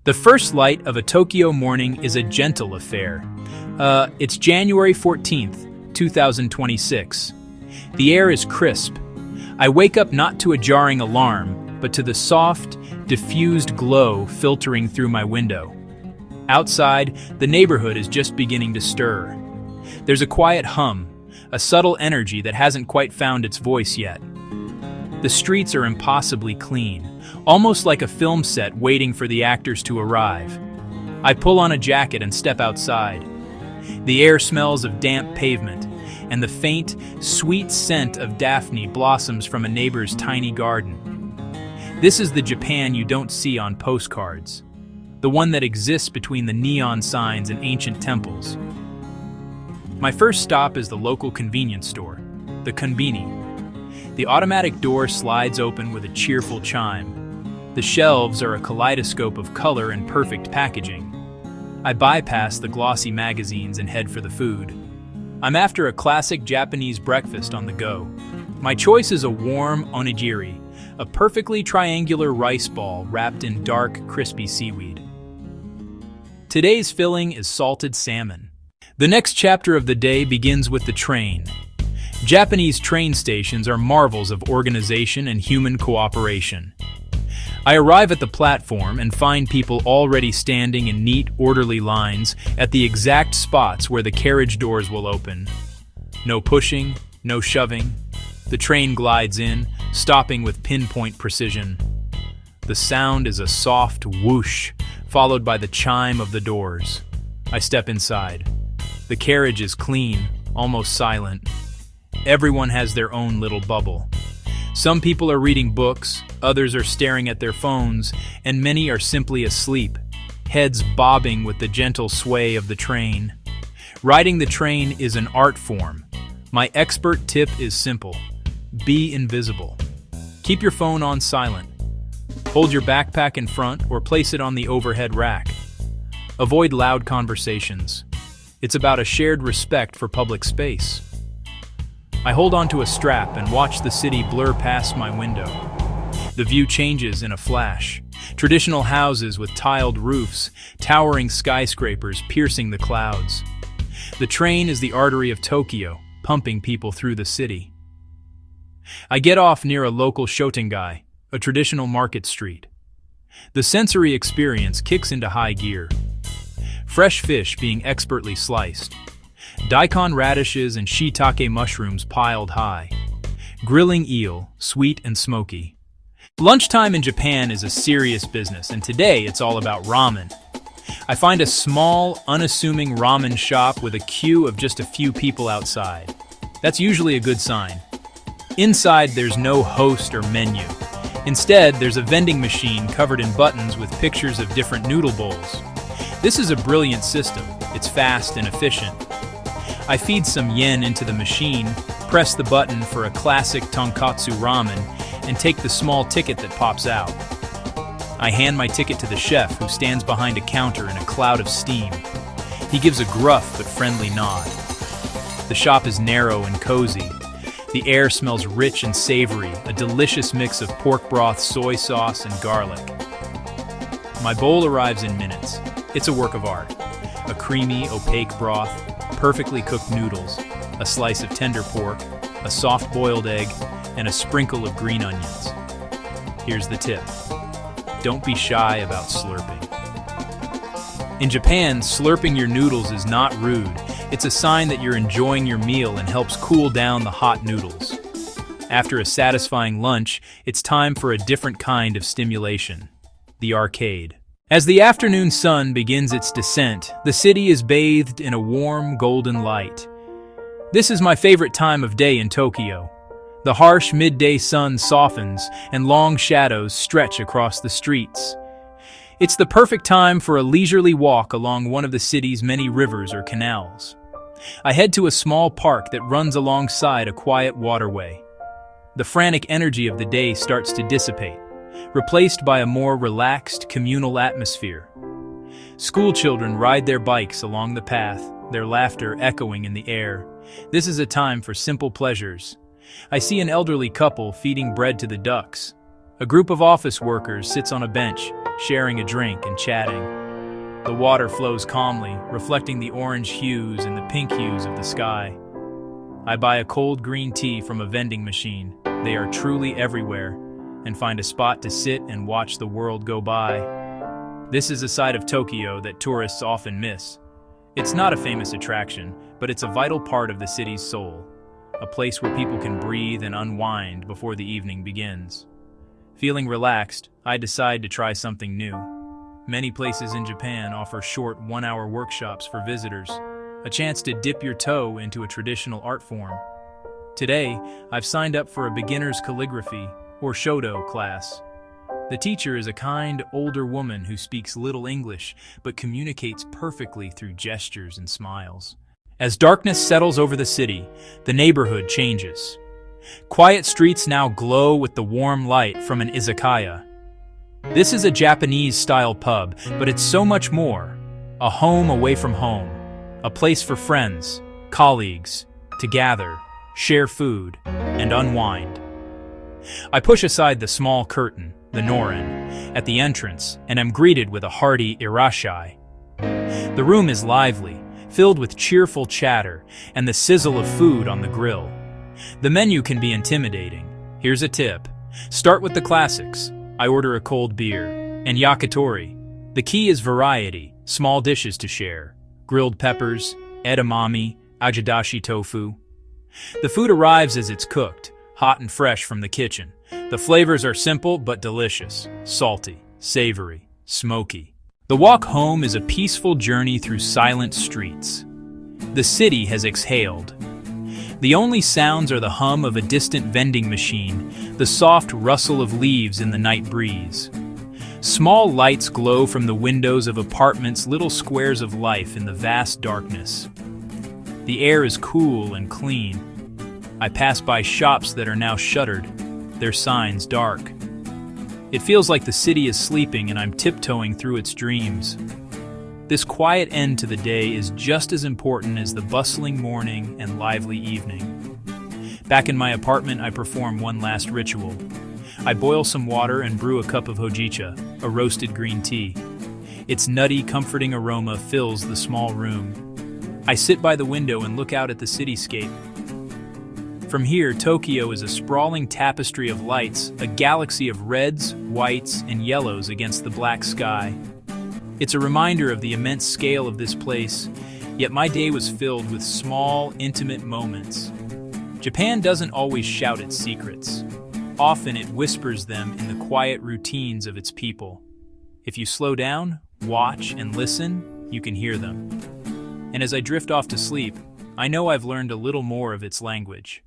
The first light of a Tokyo morning is a gentle affair. It's January 14th, 2026. The air is crisp. I wake up not to a jarring alarm, but to the soft, diffused glow filtering through my window. Outside, the neighborhood is just beginning to stir. There's a quiet hum, a subtle energy that hasn't quite found its voice yet. The streets are impossibly clean, almost like a film set waiting for the actors to arrive. I pull on a jacket and step outside. The air smells of damp pavement, and the faint, sweet scent of daphne blossoms from a neighbor's tiny garden. This is the Japan you don't see on postcards, the one that exists between the neon signs and ancient temples. My first stop is the local convenience store, the konbini. The automatic door slides open with a cheerful chime. The shelves are a kaleidoscope of color and perfect packaging. I bypass the glossy magazines and head for the food. I'm after a classic Japanese breakfast on the go. My choice is a warm onigiri, a perfectly triangular rice ball wrapped in dark, crispy seaweed. Today's filling is salted salmon. The next chapter of the day begins with the train. Japanese train stations are marvels of organization and human cooperation. I arrive at the platform and find people already standing in neat, orderly lines at the exact spots where the carriage doors will open. No pushing, no shoving. The train glides in, stopping with pinpoint precision. The sound is a soft whoosh, followed by the chime of the doors. I step inside. The carriage is clean, almost silent. Everyone has their own little bubble. Some people are reading books, others are staring at their phones, and many are simply asleep, heads bobbing with the gentle sway of the train. Riding the train is an art form. My expert tip is simple. Be invisible. Keep your phone on silent. Hold your backpack in front or place it on the overhead rack. Avoid loud conversations. It's about a shared respect for public space. I hold onto a strap and watch the city blur past my window. The view changes in a flash. Traditional houses with tiled roofs, towering skyscrapers piercing the clouds. The train is the artery of Tokyo, pumping people through the city. I get off near a local shotengai, a traditional market street. The sensory experience kicks into high gear. Fresh fish being expertly sliced. Daikon radishes and shiitake mushrooms piled high. Grilling eel, sweet and smoky. Lunchtime in Japan is a serious business, and today it's all about ramen. I find a small, unassuming ramen shop with a queue of just a few people outside. That's usually a good sign. Inside, there's no host or menu. Instead, there's a vending machine covered in buttons with pictures of different noodle bowls. This is a brilliant system. It's fast and efficient. I feed some yen into the machine, press the button for a classic tonkatsu ramen, and take the small ticket that pops out. I hand my ticket to the chef, who stands behind a counter in a cloud of steam. He gives a gruff but friendly nod. The shop is narrow and cozy. The air smells rich and savory, a delicious mix of pork broth, soy sauce, and garlic. My bowl arrives in minutes. It's a work of art. A creamy, opaque broth, perfectly cooked noodles, a slice of tender pork, a soft boiled egg, and a sprinkle of green onions. Here's the tip. Don't be shy about slurping. In Japan, slurping your noodles is not rude. It's a sign that you're enjoying your meal and helps cool down the hot noodles. After a satisfying lunch, it's time for a different kind of stimulation: the arcade. As the afternoon sun begins its descent, the city is bathed in a warm, golden light. This is my favorite time of day in Tokyo. The harsh midday sun softens, and long shadows stretch across the streets. It's the perfect time for a leisurely walk along one of the city's many rivers or canals. I head to a small park that runs alongside a quiet waterway. The frantic energy of the day starts to dissipate, replaced by a more relaxed, communal atmosphere. School children ride their bikes along the path, their laughter echoing in the air. This is a time for simple pleasures. I see an elderly couple feeding bread to the ducks. A group of office workers sits on a bench, sharing a drink and chatting. The water flows calmly, reflecting the orange hues and the pink hues of the sky. I buy a cold green tea from a vending machine. They are truly everywhere, and find a spot to sit and watch the world go by. This is a side of Tokyo that tourists often miss. It's not a famous attraction, but it's a vital part of the city's soul, a place where people can breathe and unwind before the evening begins. Feeling relaxed, I decide to try something new. Many places in Japan offer short one-hour workshops for visitors, a chance to dip your toe into a traditional art form. Today, I've signed up for a beginner's calligraphy, or shodo, class. The teacher is a kind, older woman who speaks little English, but communicates perfectly through gestures and smiles. As darkness settles over the city, the neighborhood changes. Quiet streets now glow with the warm light from an izakaya. This is a Japanese-style pub, but it's so much more. A home away from home. A place for friends, colleagues, to gather, share food, and unwind. I push aside the small curtain, the norin, at the entrance, and am greeted with a hearty irashai. The room is lively, filled with cheerful chatter and the sizzle of food on the grill. The menu can be intimidating. Here's a tip. Start with the classics. I order a cold beer. And yakitori. The key is variety, small dishes to share. Grilled peppers, edamame, ajidashi tofu. The food arrives as it's cooked, hot and fresh from the kitchen. The flavors are simple but delicious. Salty, savory, smoky. The walk home is a peaceful journey through silent streets. The city has exhaled. The only sounds are the hum of a distant vending machine, the soft rustle of leaves in the night breeze. Small lights glow from the windows of apartments, little squares of life in the vast darkness. The air is cool and clean. I pass by shops that are now shuttered, their signs dark. It feels like the city is sleeping and I'm tiptoeing through its dreams. This quiet end to the day is just as important as the bustling morning and lively evening. Back in my apartment, I perform one last ritual. I boil some water and brew a cup of hojicha, a roasted green tea. Its nutty, comforting aroma fills the small room. I sit by the window and look out at the cityscape. From here, Tokyo is a sprawling tapestry of lights, a galaxy of reds, whites, and yellows against the black sky. It's a reminder of the immense scale of this place, yet my day was filled with small, intimate moments. Japan doesn't always shout its secrets. Often it whispers them in the quiet routines of its people. If you slow down, watch, and listen, you can hear them. And as I drift off to sleep, I know I've learned a little more of its language.